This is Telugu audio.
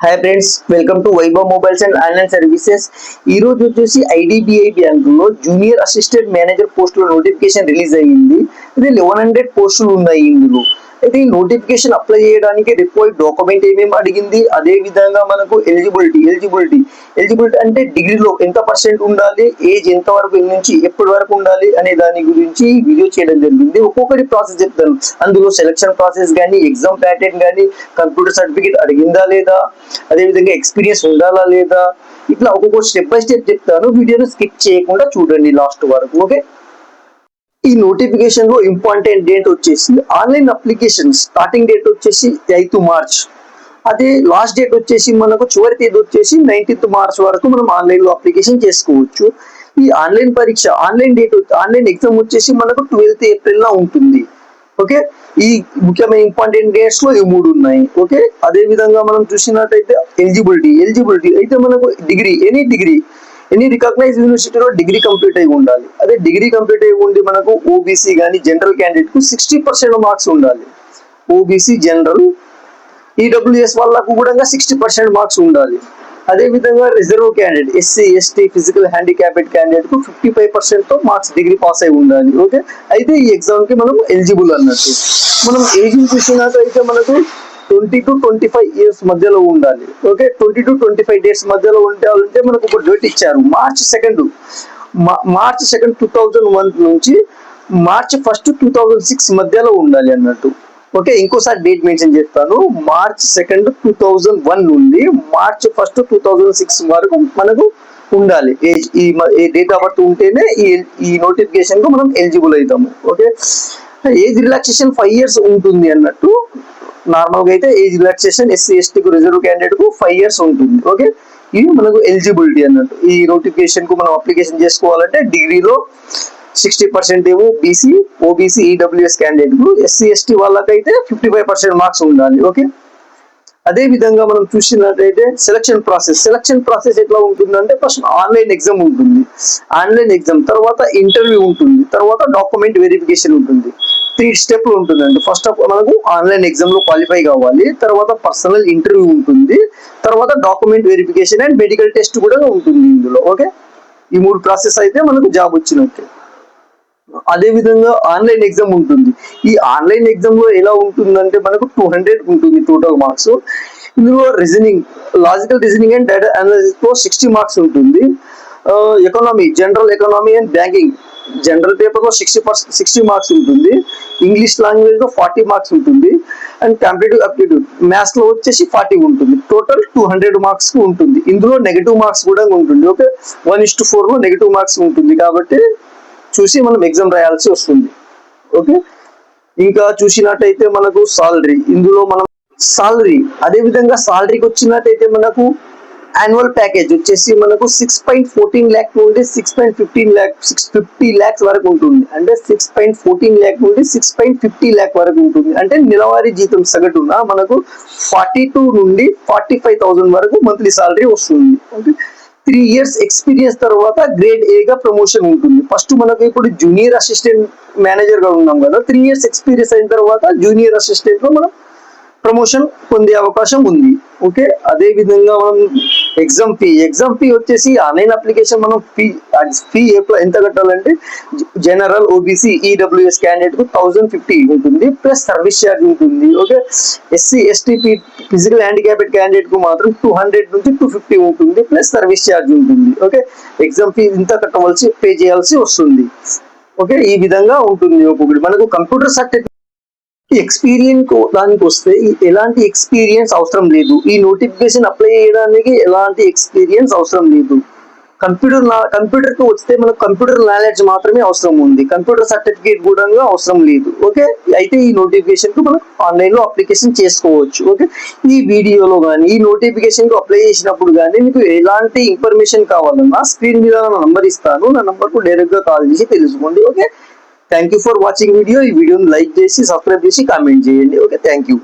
Hi friends, welcome to Vaibhav mobiles and online services. ఈ రోజు వచ్చేసి ఐడిబిఐ బ్యాంకులో జూనియర్ అసిస్టెంట్ మేనేజర్ పోస్టుల నోటిఫికేషన్ రిలీజ్ అయ్యింది. ఇది 1100 పోస్టులు ఉన్నాయి ఇందులో. అయితే ఈ నోటిఫికేషన్ అప్లై చేయడానికి రిక్వైర్డ్ డాక్యుమెంట్ ఏమేమి అడిగింది, అదే విధంగా మనకు ఎలిజిబిలిటీ అంటే డిగ్రీలో ఎంత పర్సెంట్ ఉండాలి, ఏజ్ ఎంత వరకు నుంచి ఎప్పటి వరకు ఉండాలి అనే దాని గురించి వీడియో చేయడం జరిగింది. ఒక్కొక్కటి ప్రాసెస్ చెప్తాను. అందులో సెలక్షన్ ప్రాసెస్ కానీ, ఎగ్జామ్ ప్యాటర్న్ కానీ, కంప్యూటర్ సర్టిఫికేట్ అడిగిందా లేదా, అదేవిధంగా ఎక్స్పీరియన్స్ ఉండాలా లేదా, ఇట్లా ఒక్కొక్క స్టెప్ బై స్టెప్ చెప్తాను. వీడియోని స్కిప్ చేయకుండా చూడండి లాస్ట్ వరకు. ఓకే, ఈ నోటిఫికేషన్ లో ఇంపార్టెంట్ డేట్ వచ్చేసి ఆన్లైన్ అప్లికేషన్ స్టార్టింగ్ డేట్ వచ్చేసి 8th మార్చ్. అదే లాస్ట్ డేట్ వచ్చేసి మనకు చివరి తేదీ వచ్చేసి 19th మార్చ్ వరకు మనం ఆన్లైన్ లో అప్లికేషన్ చేసుకోవచ్చు. ఈ ఆన్లైన్ పరీక్ష ఆన్లైన్ ఎగ్జామ్ వచ్చేసి మనకు 12th ఏప్రిల్ లో ఉంటుంది. ఓకే, ఈ ముఖ్యమైన ఇంపార్టెంట్ డేట్స్ లో ఈ 3 ఉన్నాయి. ఓకే, అదే విధంగా మనం చూసినట్టయితే ఎలిజిబిలిటీ అయితే మనకు ఎనీ రికగ్నైజ్ యూనివర్సిటీలో డిగ్రీ కంప్లీట్ అయి ఉండాలి. అదే డిగ్రీ కంప్లీట్ అయి ఉండి మనకు ఓబీసీ కానీ జనరల్ క్యాండిడేట్ కు 60% మార్క్స్ ఉండాలి. ఓబీసీ, జనరల్, ఈడబ్ల్యూఎస్ వాళ్ళకు కూడా 60% మార్క్స్ ఉండాలి. అదే విధంగా reserve candidate, SC, ST, physical handicapped candidate కు 55% తో మార్క్స్ డిగ్రీ పాస్ అయి ఉండాలి. ఓకే, అయితే ఈ ఎగ్జామ్ కి మనం ఎలిజిబుల్ అన్నట్టు. మనం ఏజ్ చూసినట్టయితే మనకు 20 to 25 ఇయర్స్ మధ్యలో ఉండాలి. ఓకే, 20 to 25 డేస్ మధ్యలో ఉంటే మనకు ఒక డేట్ ఇచ్చారు. మార్చ్ 2, 2001 నుంచి మార్చ్ 1, 2006 మధ్యలో ఉండాలి అన్నట్టు. ఓకే, ఇంకోసారి డేట్ మెన్షన్ చేస్తాను. మార్చ్ 2, 2001 నుండి మార్చ్ 1, 2006 వరకు మనకు ఉండాలి ఏజ్. ఈ డేట్ ఆఫ్ బర్త్ ఉంటేనే ఈ నోటిఫికేషన్ కు మనం ఎలిజిబుల్ అవుతాము. ఓకే, ఏజ్ రిలాక్సేషన్ 5 ఇయర్స్ ఉంటుంది అన్నట్టు. నార్మల్ గా అయితే ఏజ్ రిలాక్సేషన్ ఎస్సీ, ఎస్టీ కు, రిజర్వ్ క్యాండిడేట్ కు 5 ఇయర్స్ ఉంటుంది. ఓకే, ఇది మనకు ఎలిజిబిలిటీ అన్నట్టు. ఈ నోటిఫికేషన్ కు మనం అప్లికేషన్ చేసుకోవాలంటే డిగ్రీలో 60% ఏమో బీసీ, ఓబీసీ, ఈడబ్ల్యూఎస్ క్యాండిడేట్ కు, ఎస్సీ, ఎస్టీ వాళ్ళకైతే 55% మార్క్స్ ఉండాలి. ఓకే, అదే విధంగా మనం చూసినట్టయితే సెలక్షన్ ప్రాసెస్ ఎట్లా ఉంటుందంటే ఫస్ట్ ఆన్లైన్ ఎగ్జామ్ ఉంటుంది. ఆన్లైన్ ఎగ్జామ్ తర్వాత ఇంటర్వ్యూ ఉంటుంది, తర్వాత డాక్యుమెంట్ వెరిఫికేషన్ ఉంటుంది. 3 స్టెప్లు ఉంటుందండి. ఫస్ట్ ఆఫ్ మనకు ఆన్లైన్ ఎగ్జామ్ లో క్వాలిఫై కావాలి, తర్వాత పర్సనల్ ఇంటర్వ్యూ ఉంటుంది, తర్వాత document verification and medical test కూడా ఉంటుంది ఇందులో. ఓకే, ఈ 3 ప్రాసెస్ అయితే మనకు జాబ్ వచ్చినట్టు. అదే విధంగా ఆన్లైన్ ఎగ్జామ్ ఉంటుంది. ఈ ఆన్లైన్ ఎగ్జామ్ లో ఎలా ఉంటుందంటే మనకు 200 ఉంటుంది టోటల్ మార్క్స్. ఇందులో logical reasoning and data analysis లో 60 మార్క్స్ ఉంటుంది. General economy and banking general paper లో 60 మార్క్స్ ఉంటుంది. ఇంగ్లీష్ లాంగ్వేజ్ లో 40 మార్క్స్ ఉంటుంది. అండ్ కాంపిటేటివ్ అప్టిట్యూడ్ మ్యాథ్స్ లో వచ్చేసి 40 ఉంటుంది. టోటల్ 200 మార్క్స్ ఉంటుంది. ఇందులో నెగటివ్ మార్క్స్ కూడా ఉంటుంది. ఓకే, 1:4 లో నెగటివ్ మార్క్స్ ఉంటుంది కాబట్టి చూసి మనం ఎగ్జామ్ రాయాల్సి వస్తుంది. ఓకే, ఇంకా చూసినట్టయితే మనకు ఇందులో మనం అదే విధంగా సాలరీకి వచ్చినట్టయితే మనకు యాన్యువల్ ప్యాకేజ్ వచ్చేసి మనకు 6.14 lakh నుండి 6.50 lakhs వరకు ఉంటుంది. అంటే 6.14 lakh నుండి 6.50 lakh వరకు ఉంటుంది. అంటే నెలవారీ జీతం సగటున మనకు 42 నుండి 45,000 వరకు మంత్లీ సాలరీ వస్తుంది. ఓకే, 3 years ఎక్స్పీరియన్స్ తర్వాత గ్రేడ్ ఏ గా ప్రమోషన్ ఉంటుంది. ఫస్ట్ మనకు ఇప్పుడు జూనియర్ అసిస్టెంట్ మేనేజర్ గా ఉన్నాం కదా, 3 years ఎక్స్పీరియన్స్ అయిన తర్వాత జూనియర్ అసిస్టెంట్ లో మనం ప్రమోషన్ పొందే అవకాశం ఉంది. ఓకే, అదే విధంగా మనం ఎగ్జామ్ ఫీ వచ్చేసి ఆన్లైన్ అప్లికేషన్ మనం ఫీ ఎంత కట్టాలంటే జనరల్, ఓబీసీ, ఈడబ్ల్యూఎస్ క్యాండిడేట్ కు 1050 ఉంటుంది, ప్లస్ సర్వీస్ ఛార్జ్ ఉంటుంది. Okay, SC, ST, physical handicapped candidate కు మాత్రం 200 నుంచి 250 ఉంటుంది, ప్లస్ సర్వీస్ ఛార్జ్ ఉంటుంది. ఓకే, ఎగ్జామ్ ఫీ ఇంత పే చేయాల్సి వస్తుంది. ఓకే, ఈ విధంగా ఉంటుంది. ఒక్కొక్కటి మనకు కంప్యూటర్ సర్టిఫికేట్ ఎక్స్పీరియన్స్ దానికి వస్తే ఎలాంటి ఎక్స్పీరియన్స్ అవసరం లేదు. ఈ నోటిఫికేషన్ అప్లై చేయడానికి ఎలాంటి ఎక్స్పీరియన్స్ అవసరం లేదు. కంప్యూటర్ కి వస్తే మనకు కంప్యూటర్ నాలెడ్జ్ మాత్రమే అవసరం ఉంది. కంప్యూటర్ సర్టిఫికేట్ కూడా అవసరం లేదు. ఓకే, అయితే ఈ నోటిఫికేషన్ కు మనం ఆన్లైన్ లో అప్లికేషన్ చేసుకోవచ్చు. ఓకే, ఈ వీడియోలో కానీ ఈ నోటిఫికేషన్ కు అప్లై చేసినప్పుడు కానీ మీకు ఎలాంటి ఇన్ఫర్మేషన్ కావాలన్నా స్క్రీన్ మీద నా నంబర్ ఇస్తాను, నా నంబర్ కు డైరెక్ట్ గా కాల్ చేసి తెలుసుకోండి. Okay, thank you for watching video. ఈ వీడియోని లైక్ చేసి, సబ్స్క్రైబ్ చేసి, కామెంట్ చేయండి. Okay, thank you.